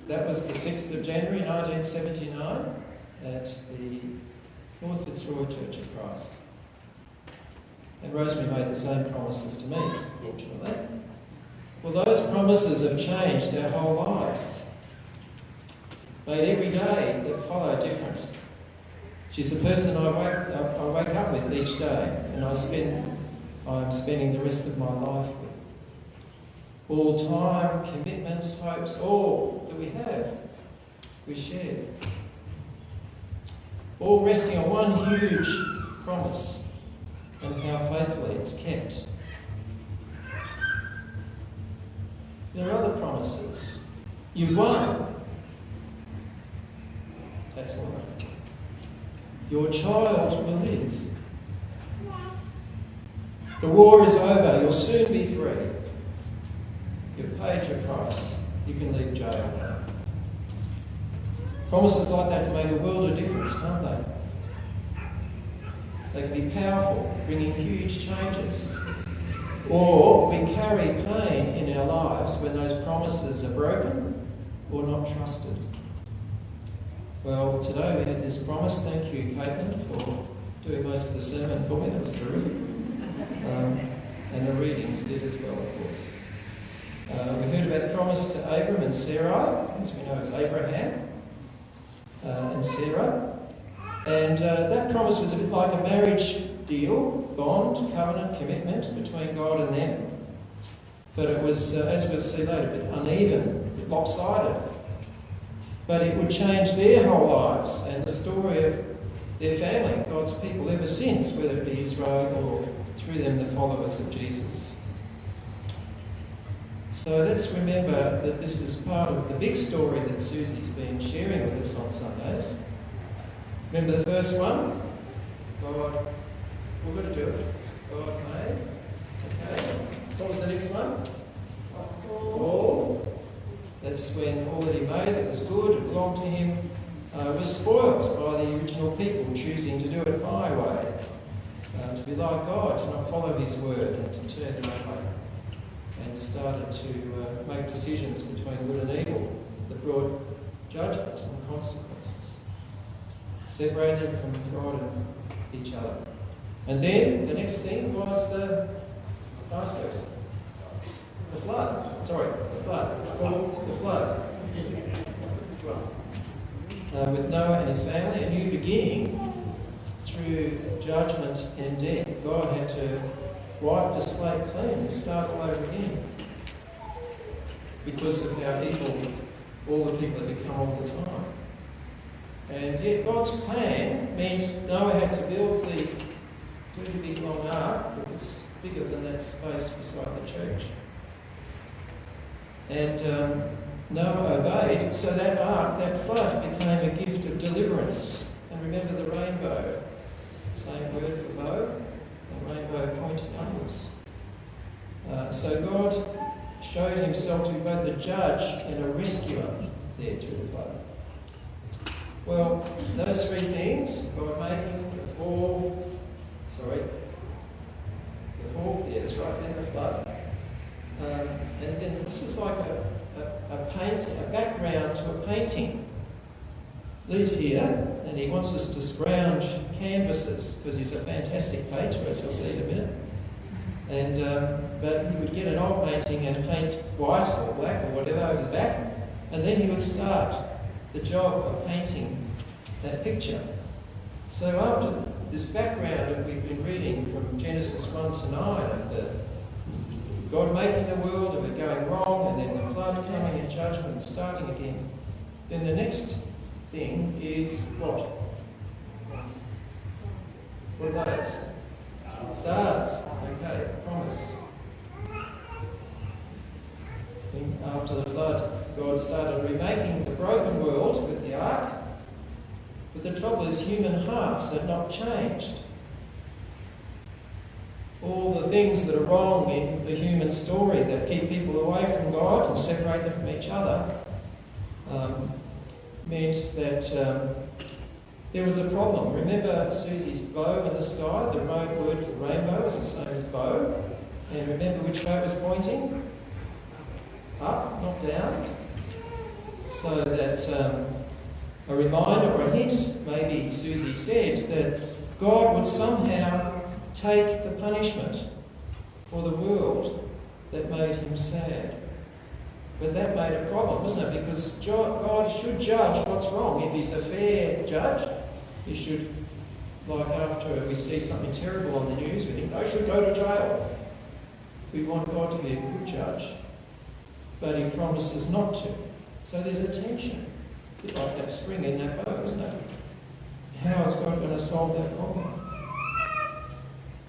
That was the 6th of January 1979 at the North Fitzroy Church of Christ. And Rosemary made the same promises to me, fortunately. Well, those promises have changed our whole lives. Made every day that follow different. She's the person I wake up with each day, and I'm spending the rest of my life with. All time, commitments, hopes, all that we have, we share. All resting on one huge promise and how faithfully it's kept. There are other promises. You've won. That's all right. Your child will live. The war is over. You'll soon be free. You've paid your price. You can leave jail now. Promises like that can make a world of difference, can't they? They can be powerful, bringing huge changes. Or we carry pain in our lives when those promises are broken or not trusted. Well, today we had this promise. Thank you, Caitlin, for doing most of the sermon for me. That was terrific. And the readings did as well, of course. We heard about the promise to Abram and Sarai, as we know as Abraham and Sarah. And that promise was a bit like a marriage deal, bond, covenant, commitment between God and them. But it was, as we'll see later, a bit uneven, a bit lopsided. But it would change their whole lives and the story of their family, God's people ever since, whether it be Israel or through them the followers of Jesus. So let's remember that this is part of the big story that Susie's been sharing with us on Sundays. Remember the first one? God, we're going to do it. God made. Okay. What was the next one? All. That's when all that he made that was good, it belonged to him, was spoilt by the original people choosing to do it my way. To be like God, to not follow his word and to turn their own way. And started to make decisions between good and evil that brought judgment and consequences. Separated them from God and each other. And then the next thing was the last verse. The flood. Sorry, the flood. The flood. With Noah and his family, a new beginning through judgment and death. God had to wipe the slate clean and start all over again because of how evil all the people had become all the time. And yet God's plan meant Noah had to build the really big long ark that was bigger than that space beside the church. And Noah obeyed, so that ark, that flood, became a gift of deliverance. And remember the rainbow, same word for bow, the rainbow pointing upwards. So God showed himself to be both a judge and a rescuer there through the flood. Well, those three things, God making the fall, yeah, that's right, then the flood. And then this was like a background to a painting. Lee's here, and he wants us to scrounge canvases, because he's a fantastic painter, as we'll see in a minute. And but he would get an old painting and paint white or black or whatever over the back, and then he would start the job of painting that picture. So after this background that we've been reading from Genesis 1 to 9, of the God making the world, of it going wrong, and then the flood coming in judgment and starting again, then the next thing is what? What are those? Stars. Okay, promise. After the flood, God started remaking the broken world with the ark. But the trouble is human hearts have not changed. All the things that are wrong in the human story that keep people away from God and separate them from each other meant that there was a problem. Remember Susie's bow in the sky? The word for rainbow is the same as bow. And remember which way it was pointing? Up, not down. so that a reminder or a hint, maybe Susie said, that God would somehow take the punishment for the world that made him sad. But that made a problem, wasn't it? Because God should judge what's wrong. If he's a fair judge, he should, like after we see something terrible on the news, we think, they should go to jail. We want God to be a good judge. But he promises not to. So there's a tension. A bit like that spring in that boat, isn't it? How is God going to solve that problem?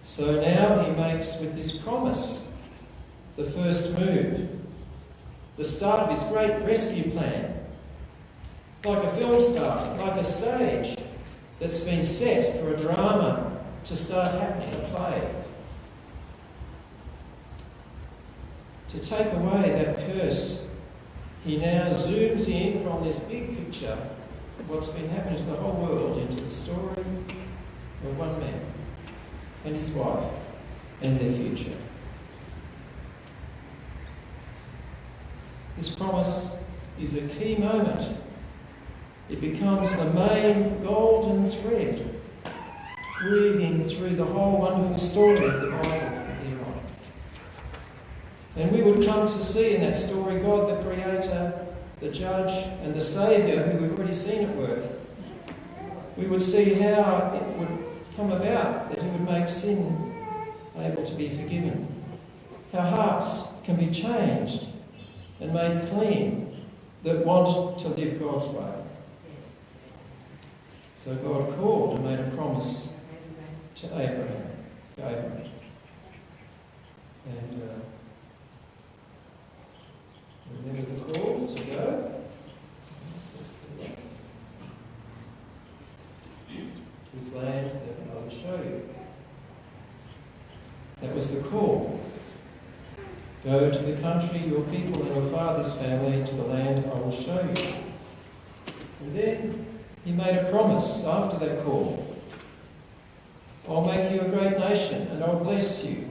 So now he makes with this promise the first move, the start of his great rescue plan. Like a film star, like a stage that's been set for a drama to start happening, a play. To take away that curse, he now zooms in from this big picture of what's been happening to the whole world into the story of one man and his wife and their future. This promise is a key moment. It becomes the main golden thread weaving through the whole wonderful story of the Bible from here on. And we would come to see in that story God the Creator, the Judge and the Saviour who we've already seen at work. We would see how it would come about that he would make sin able to be forgiven. How hearts can be changed and made clean that want to live God's way. So God called and made a promise to Abraham. And remember the call to go. To his land that I will show you. That was the call. Go to the country, your people and your father's family, to the land I will show you. And then he made a promise after that call. I'll make you a great nation and I'll bless you.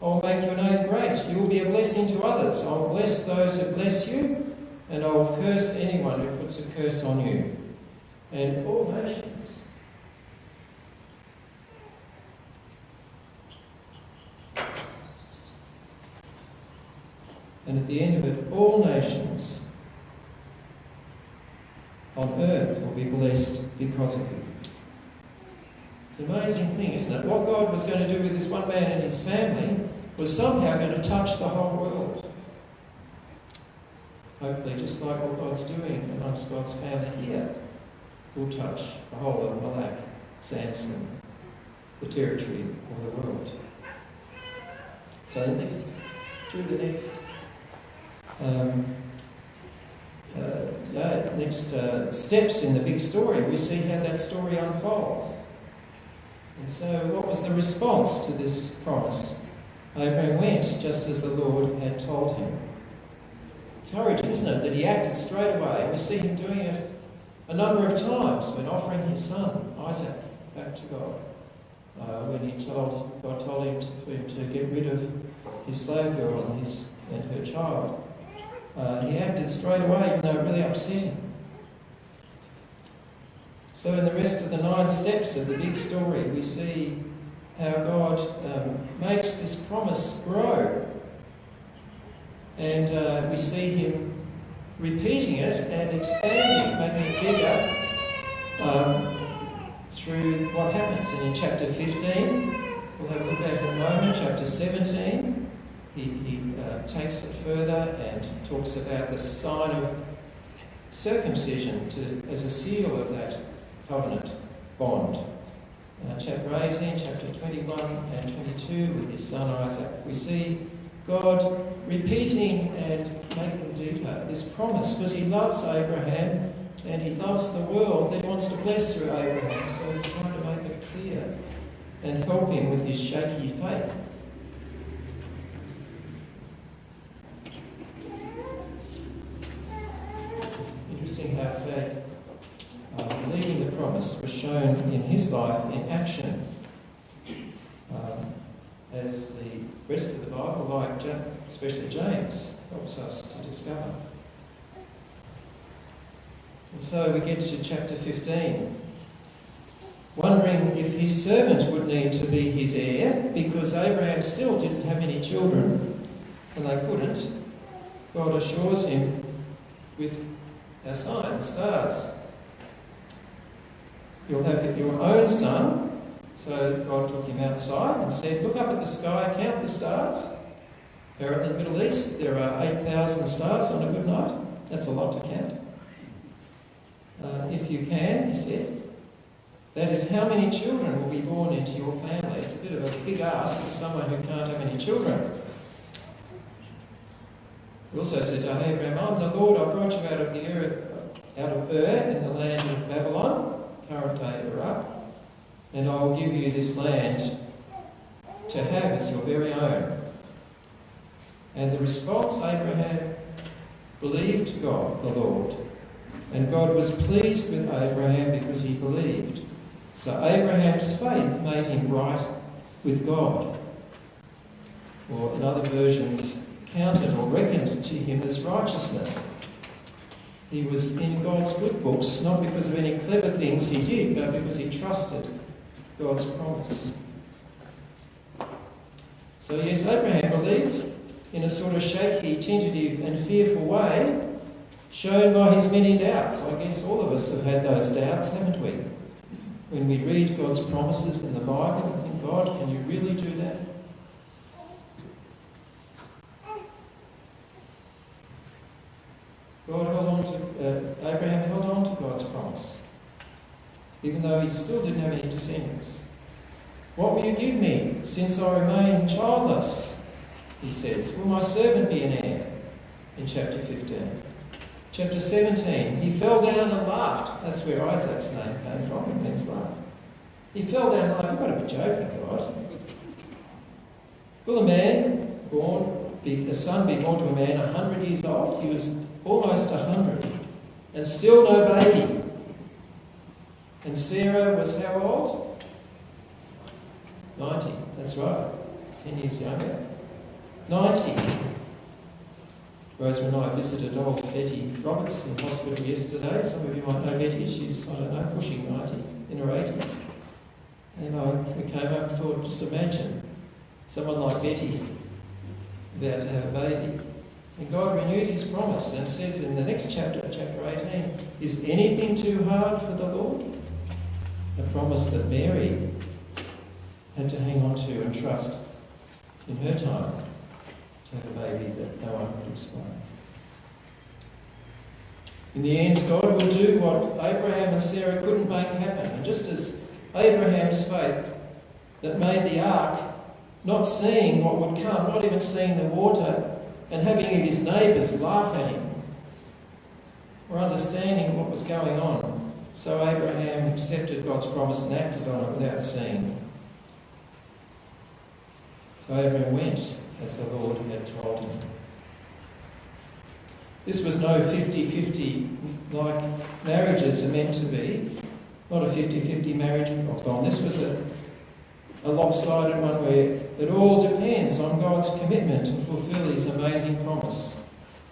I'll make your name great. You will be a blessing to others. I'll bless those who bless you and I'll curse anyone who puts a curse on you. And all nations. And at the end of it, all nations on earth will be blessed because of you. It's an amazing thing, isn't it? What God was going to do with this one man and his family was somehow going to touch the whole world. Hopefully, just like what God's doing amongst God's family here, will touch the whole of Malak, Samson, the territory of the world. So next steps in the big story, we see how that story unfolds. And so what was the response to this promise? Abraham went just as the Lord had told him. Encouraging, isn't it, that he acted straight away. We see him doing it a number of times when offering his son, Isaac, back to God. When God told him to get rid of his slave girl and her child. He acted straight away, even though it really upset him. So in the rest of the 9 steps of the big story, we see how God makes this promise grow. And we see him repeating it and expanding, making it bigger through what happens. And in chapter 15, we'll have a look at it in a moment, chapter 17, he takes it further and talks about the sign of circumcision as a seal of that covenant bond. Chapter 18, chapter 21 and 22 with his son Isaac, we see God repeating and making deeper this promise because he loves Abraham and he loves the world that he wants to bless through Abraham. So he's trying to make it clear and help him with his shaky faith. Interesting how faith, believing the promise, was shown in his life in action. As the rest of the Bible, like especially James, helps us to discover. And so we get to chapter 15. Wondering if his servant would need to be his heir, because Abraham still didn't have any children, and they couldn't. God assures him with a sign, the stars. You'll have your own son. So God took him outside and said, look up at the sky, count the stars. In the Middle East, there are 8,000 stars on a good night. That's a lot to count. If you can, he said, that is how many children will be born into your family. It's a bit of a big ask for someone who can't have any children. He also said to Abraham, I'm the Lord, I brought you out of Ur in the land of Babylon, current day Iraq, and I will give you this land to have as your very own. And the response, Abraham believed God, the Lord, and God was pleased with Abraham because he believed. So Abraham's faith made him right with God. Or in other versions, counted or reckoned to him as righteousness. He was in God's good books, not because of any clever things he did, but because he trusted God's promise. So yes, Abraham believed in a sort of shaky, tentative and fearful way, shown by his many doubts. I guess all of us have had those doubts, haven't we? When we read God's promises in the Bible and think, God, can you really do that? Abraham held on to God's promise, even though he still didn't have any descendants. What will you give me, since I remain childless? He says. Will my servant be an heir? In chapter 15. Chapter 17, he fell down and laughed. That's where Isaac's name came from, and things like that. He fell down and laughed. You've got to be joking, God. Will a son be born to a man 100 years old? He was almost 100, and still no baby. And Sarah was how old? 90, that's right. 10 years younger. 90. Whereas when I visited old Betty Roberts in hospital yesterday, some of you might know Betty, she's, I don't know, pushing 90, in her 80s. And we came up and thought, just imagine someone like Betty about to have a baby. And God renewed his promise and says in the next chapter, chapter 18, is anything too hard for the Lord? A promise that Mary had to hang on to and trust in her time to have a baby that no one could explain. In the end, God will do what Abraham and Sarah couldn't make happen. And just as Abraham's faith that made the ark, not seeing what would come, not even seeing the water, and having his neighbours laugh at him, or understanding what was going on, so Abraham accepted God's promise and acted on it without seeing. So Abraham went as the Lord had told him. This was no 50-50 like marriages are meant to be. Not a 50-50 marriage bond. This was a lopsided one where it all depends on God's commitment to fulfill his amazing promise.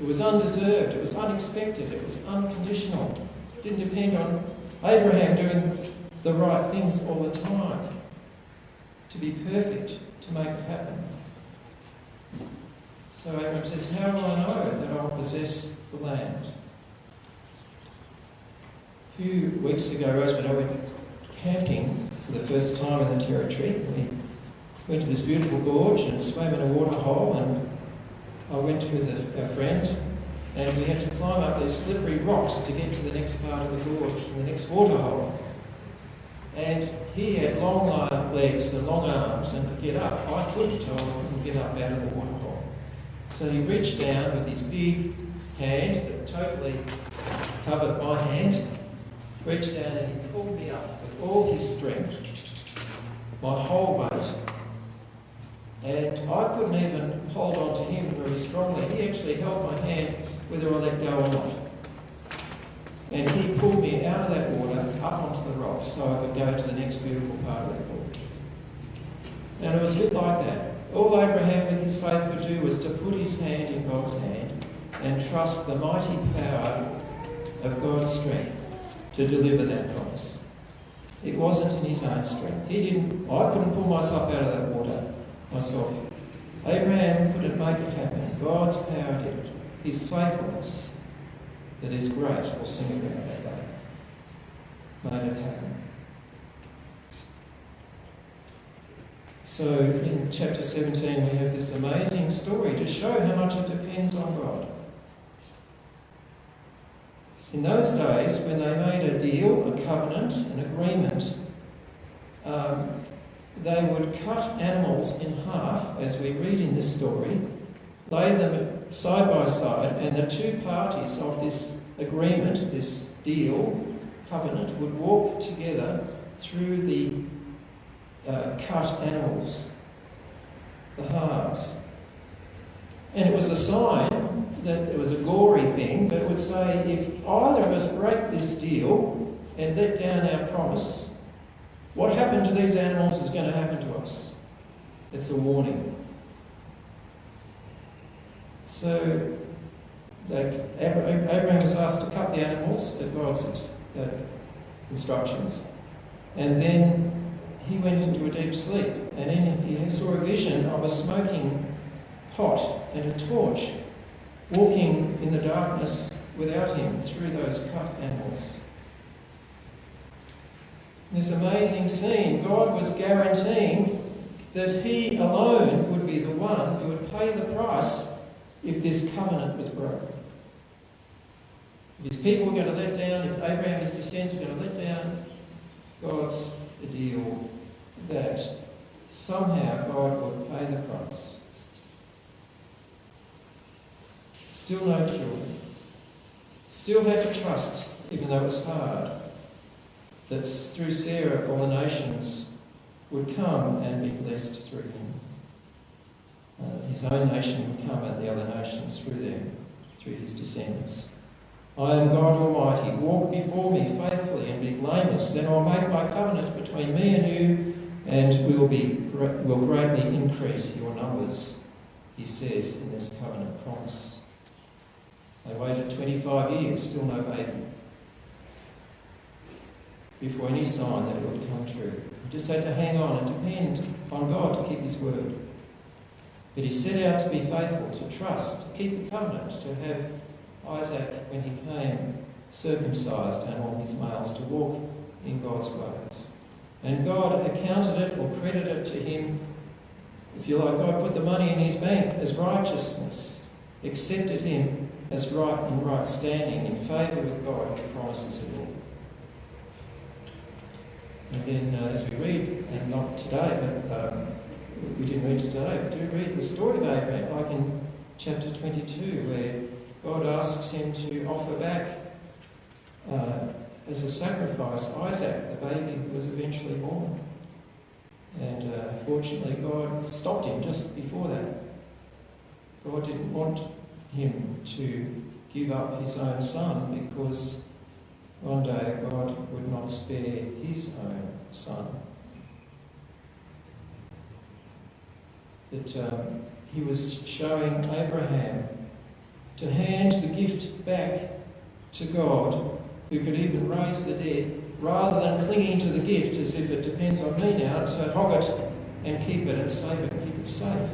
It was undeserved, it was unexpected, it was unconditional. It didn't depend on Abraham doing the right things all the time to be perfect, to make it happen. So Abraham says, how will I know that I'll possess the land? A few weeks ago, Rose and I went camping for the first time in the Territory. We went to this beautiful gorge and swam in a water hole, and I went with a friend, and we had to climb up these slippery rocks to get to the next part of the gorge, and the next water hole. And he had long legs and long arms and could get up. I couldn't, I couldn't get up out of the water hole. So he reached down with his big hand that totally covered my hand, reached down and he pulled me up with all his strength, my whole weight, and I couldn't even hold on to him very strongly. He actually held my hand whether I let go or not. And he pulled me out of that water up onto the rock so I could go to the next beautiful part of the gorge. And it was a bit like that. All Abraham with his faith could do was to put his hand in God's hand and trust the mighty power of God's strength to deliver that promise. It wasn't in his own strength. I couldn't pull myself out of that water myself. Abraham couldn't make it happen. God's power did it. His faithfulness, that is great, we'll sing about that later, made it happen. So in chapter 17 we have this amazing story to show how much it depends on God. In those days, when they made a deal, a covenant, an agreement, they would cut animals in half, as we read in this story, lay them side by side, and the two parties of this agreement, this deal, covenant, would walk together through the cut animals, the halves. And it was a sign that it was a gory thing, but it would say, if either of us break this deal and let down our promise, what happened to these animals is going to happen to us. It's a warning. So Abraham was asked to cut the animals at God's instructions, and then he went into a deep sleep, and then he saw a vision of a smoking pot and a torch walking in the darkness without him through those cut animals. This amazing scene, God was guaranteeing that he alone would be the one who would pay the price if this covenant was broken. If his people were going to let down, if Abraham and his descendants were going to let down, God's deal that somehow God would pay the price. Still no children. Still had to trust, even though it was hard, that through Sarah all the nations would come and be blessed through him. His own nation would come and the other nations through them, through his descendants. I am God Almighty. Walk before me faithfully and be blameless. Then I'll make my covenant between me and you, and will greatly increase your numbers, he says in this covenant promise. They waited 25 years, still no baby, before any sign that it would come true. He just had to hang on and depend on God to keep his word. But he set out to be faithful, to trust, to keep the covenant, to have Isaac, when he came, circumcised and all his males, to walk in God's ways. And God accounted it or credited it to him, if you like, God put the money in his bank as righteousness, accepted him as right in right standing, in favour with God, the promises of all. And then as we read, and not today, but we didn't read it today, but do read the story of Abraham, like in chapter 22, where God asks him to offer back as a sacrifice Isaac, the baby who was eventually born. And fortunately God stopped him just before that. God didn't want him to give up his own son, because one day God would not spare his own son. That he was showing Abraham to hand the gift back to God, who could even raise the dead, rather than clinging to the gift as if it depends on me now, to hog it and keep it and save it and keep it safe.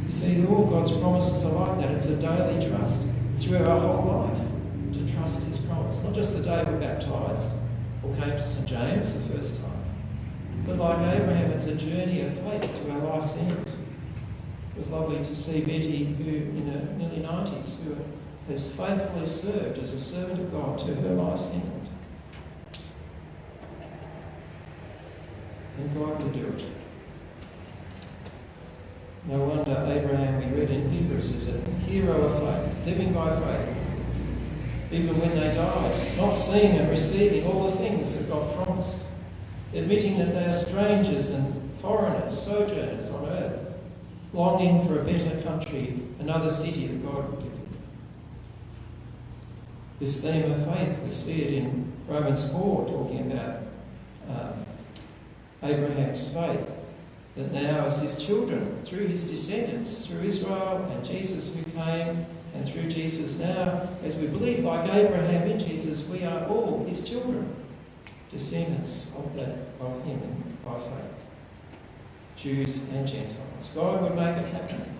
You see, all God's promises are like that. It's a daily trust through our whole life, to trust his promise. Not just the day we're baptised or came to St. James the first time, but like Abraham, it's a journey of faith to our life's end. It was lovely to see Betty, who in her nearly 90s, who has faithfully served as a servant of God to her life's end. And God will do it. No wonder Abraham, we read in Hebrews, is a hero of faith, living by faith, even when they died, not seeing and receiving all the things that God promised, admitting that they are strangers and foreigners, sojourners on earth, longing for a better country, another city that God would give them. This theme of faith, we see it in Romans 4, talking about Abraham's faith. that now as his children, through his descendants, through Israel and Jesus who came, and through Jesus now, as we believe like Abraham in Jesus, we are all his children, descendants of him by faith, Jews and Gentiles. God would make it happen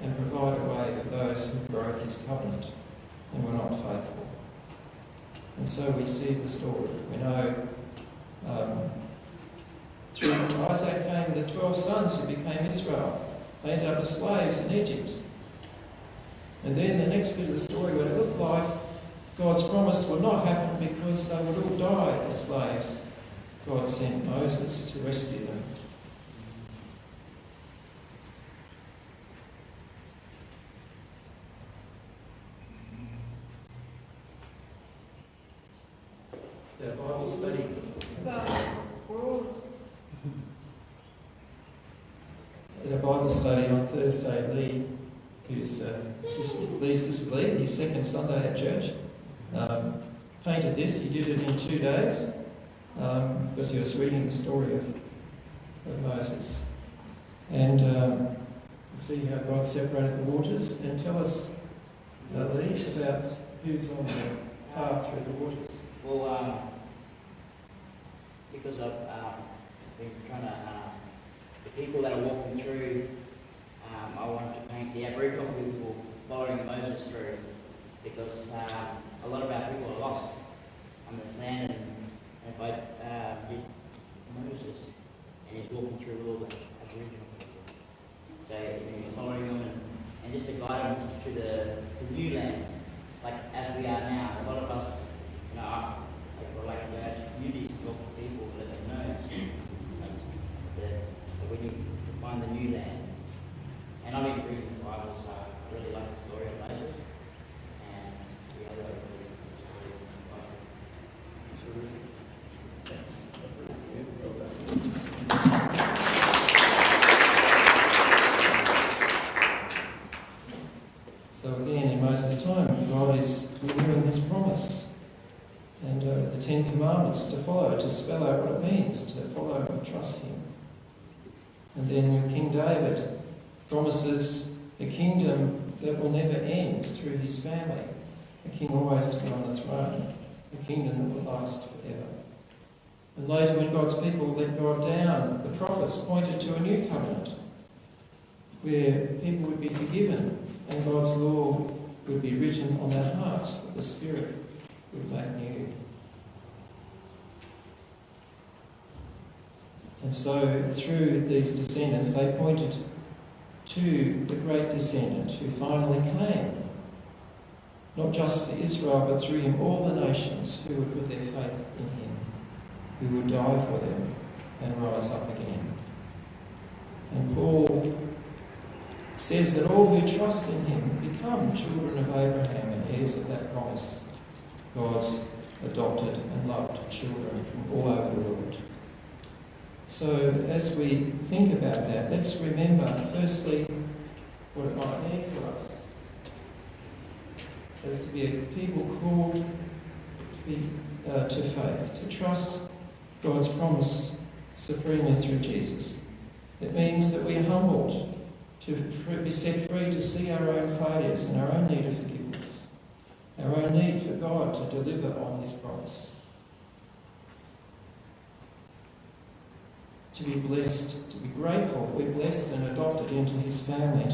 and provide a way for those who broke his covenant and were not faithful. And so we see the story. We know through Isaac came the 12 sons who became Israel. They ended up as slaves in Egypt. And then the next bit of the story, what it looked like, God's promise would not happen because they would all die as slaves. God sent Moses to rescue them. The Bible study. In a Bible study on Thursday, Lee, this is Lee, his second Sunday at church, painted this. He did it in 2 days because he was reading the story of Moses. And see how God separated the waters. And tell us, Lee, about who's on the path through the waters. Well, because I've been trying to, the people that are walking through, I wanted to paint the Aboriginal people following Moses through, because a lot of our people are lost on this land, and if I did Moses, and he's walking through all the Aboriginal people, so he's following them and just to guide them to the new land, like as we are now. A lot of us, relate to our communities and talk to people that they know, that we need to find the new land. And I've been reading the Bible, so I really like the story of Moses and the other stories of the Bible. Thanks. So again, in Moses' time, God is renewing his promise. And the 10 Commandments to follow, to spell out what it means to follow and trust him. And then with King David, promises a kingdom that will never end through his family, a king always to be on the throne, a kingdom that will last forever. And later when God's people let God down, the prophets pointed to a new covenant where people would be forgiven and God's law would be written on their hearts, that the Spirit would make new. And so through these descendants they pointed to the great descendant who finally came, not just for Israel but through him all the nations who would put their faith in him, who would die for them and rise up again. And Paul says that all who trust in him become children of Abraham and heirs of that promise, God's adopted and loved children from all over the world. So as we think about that, let's remember firstly what it might mean for us as to be a people called to faith, to trust God's promise supremely through Jesus. It means that we are humbled, to be set free to see our own failures and our own need of forgiveness, our own need for God to deliver on his promise. To be blessed, to be grateful, we're blessed and adopted into his family,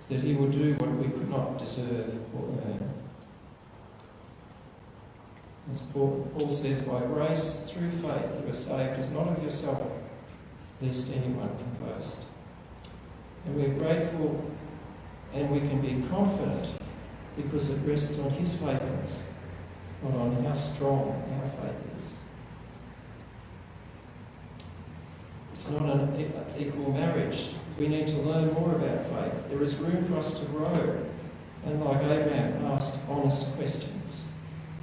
that he will do what we could not deserve or earn. As Paul says, by grace through faith you are saved, is not of yourself, lest anyone can boast. And we're grateful and we can be confident because it rests on his faithfulness, not on how strong our faith is. It's not an equal marriage. We need to learn more about faith. There is room for us to grow and, like Abraham, ask honest questions.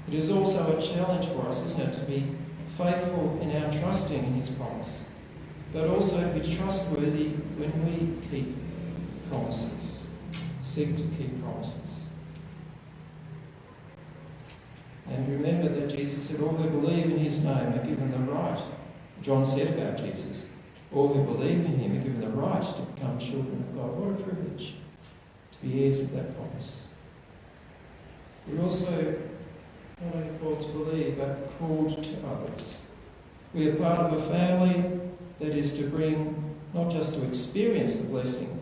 It is also a challenge for us, isn't it, to be faithful in our trusting in his promise, but also to be trustworthy when we keep promises, seek to keep promises. And remember that Jesus said, all who believe in his name are given the right, John said about Jesus, All who believe in him are given the right to become children of God. What a privilege to be heirs of that promise. We're also not only called to believe, but called to others. We are part of a family that is to bring, not just to experience the blessing,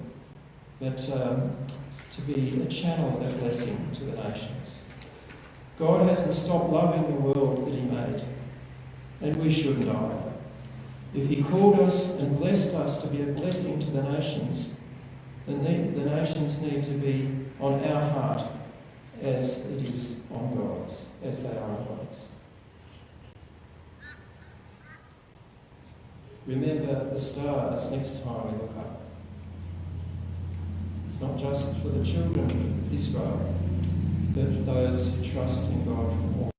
but to be a channel of that blessing to the nations. God hasn't stopped loving the world that he made, and we shouldn't either. If he called us and blessed us to be a blessing to the nations, the nations need to be on our heart as it is on God's, as they are on God's. Remember the stars next time we look up. It's not just for the children of Israel, but those who trust in God from all.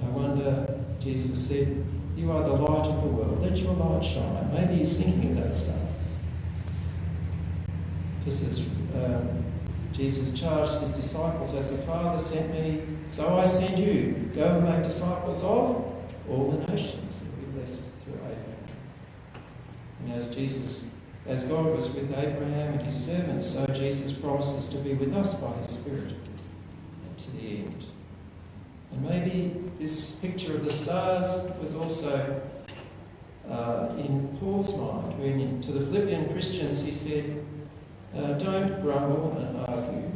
No wonder Jesus said, "You are the light of the world. Let your light shine." Maybe he's thinking of those stars. Just as Jesus charged his disciples, "As the Father sent me, so I send you. Go and make disciples of all the nations that we blessed through Abraham." And as God was with Abraham and his servants, so Jesus promises to be with us by his Spirit to the end. And maybe this picture of the stars was also in Paul's mind, when to the Philippian Christians he said, "Don't grumble and argue,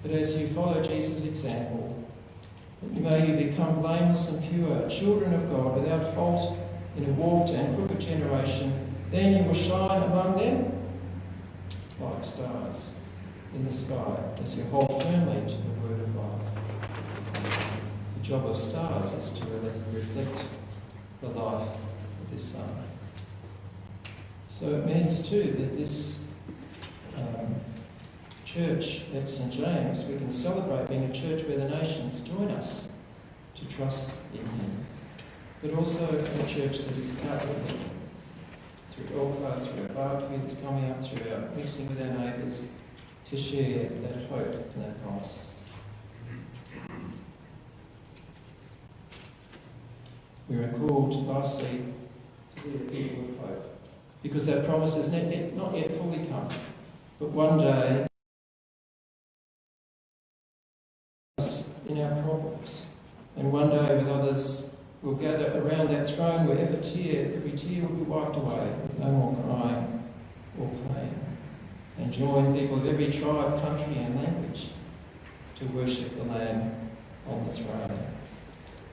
but as you follow Jesus' example, may you become blameless and pure, children of God, without fault in a warped and crooked generation. Then you will shine among them like stars in the sky, as you hold firmly to the word of life." The job of stars is to reflect the life of this sun. So it means too that this church at St. James, we can celebrate being a church where the nations join us to trust in him, but also a church that is outward, through Alpha, through our barbecue that's coming up, through our mixing with our neighbours, to share that hope and that promise. We are called lastly to be a people of hope, because that promise has not yet fully come, but one day in our problems, and one day with others we'll gather around that throne where every tear will be wiped away, with no more crying or pain, and join people of every tribe, country and language to worship the Lamb on the throne.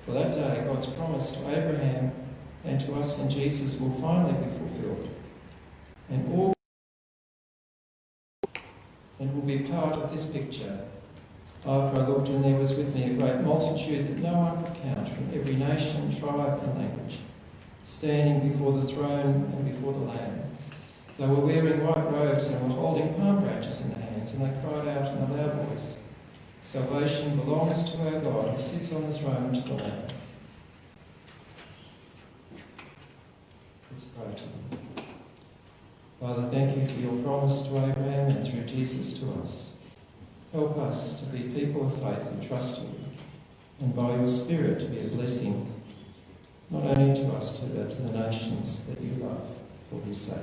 For that day, God's promise to Abraham and to us in Jesus will finally be fulfilled, and will be part of this picture. After I looked, and there was with me a great multitude that no one could count, from every nation, tribe and language, standing before the throne and before the Lamb. They were wearing white robes and were holding palm branches in their hands, and they cried out in a loud voice, "Salvation belongs to our God who sits on the throne, to the Lamb." Let's pray to him. Father, thank you for your promise to Abraham and through Jesus to us. Help us to be people of faith who trust you, and by your Spirit to be a blessing, not only to us, but to the nations that you love for his sake.